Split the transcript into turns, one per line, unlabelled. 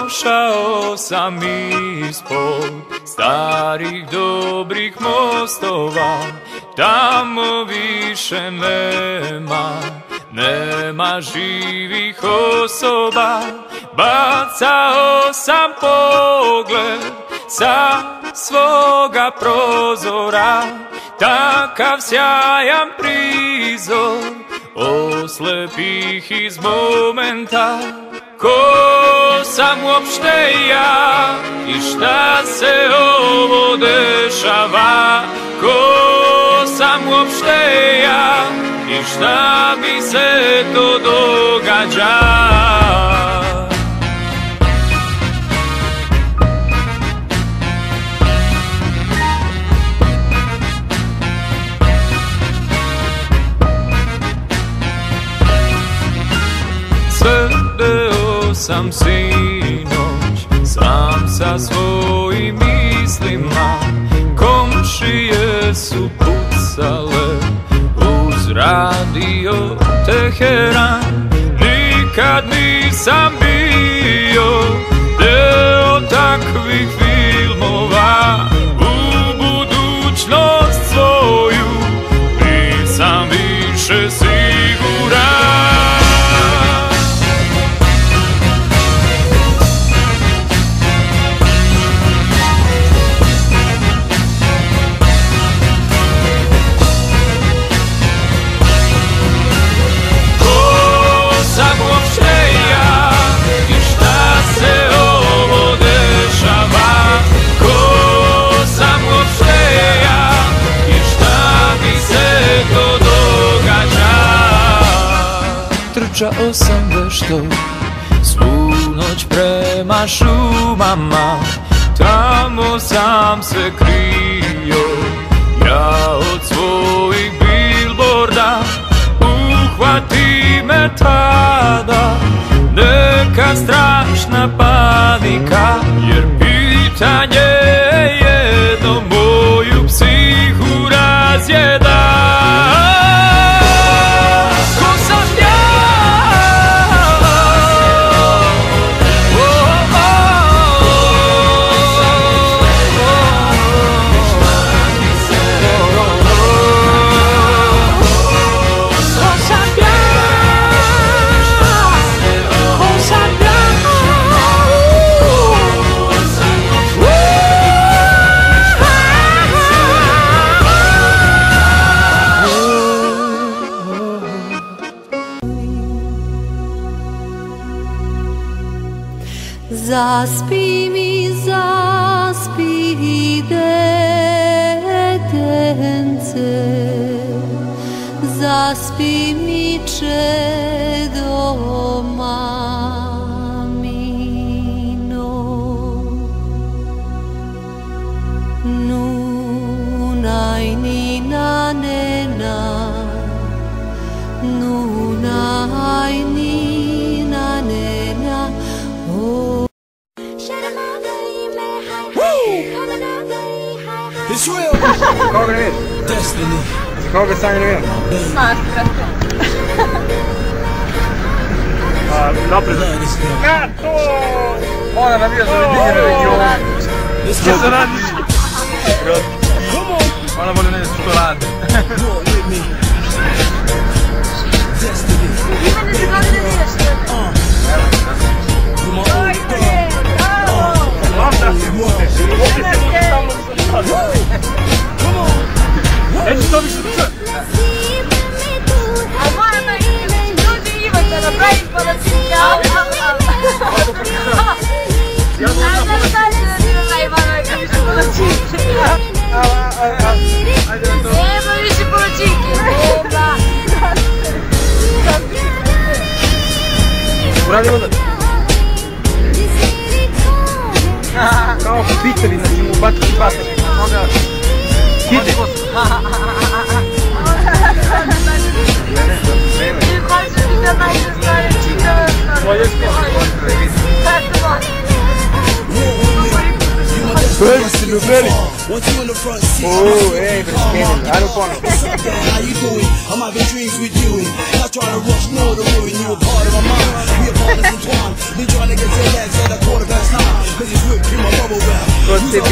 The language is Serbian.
prošao sam ispod starih dobrih mostova, tamo više nema živih osoba. Bacao sam pogled sa svoga prozora, takav sjajan prizor oslepih iz momenta. Ko sam uopšte ja i šta se ovo dešava? Ko sam uopšte ja i šta mi se to događa? Sedeo sam sinoć sam sa svojim mislima, komšije su pucale uz radio Teheran. Nikad nisam bio deo takvih filmova, u budućnost svoju nisam više siguran. Trčao sam vešto svu noć prema šumama, tamo sam se krio ja od svojih bilborda. Uhvati me tada neka strašna panika, jer pitanje jedno moju psihu razjeda.
Zaspi mi, zaspi detence, zaspi mi čedo mamino. Nunaj nina nena, nunaj nina nena, oh.
It's real! Koga ne vidim? Destiny. Koga sanje ne vidim?
Marka.
Napred. Kato! Ona navija za Ujedinjene regione. Što se radi? Ona voli ne što radi.
Ivane se gleda da vidiš što?
Neću to više da
A moram da ljudi Ivan da napravim palačinke, a da stavim da ti napravim Ivana kad više palačinke. Nema više palačinke, nema.
Uradimo da kao pitali, znači mu baciti batak. Hiti.
Ti hoćeš mi da najdeš stvari čitava.
Moje što?
Kako može?
Oh, hey, pero I don't want to.
How you doing? I'm having dreams with you. Not trying to rush, no to ruin you. A part of my mind. We are partners in twine. Been trying to get your legs at a 9:15. Cause it's whipped in my bubble wrap.
Così,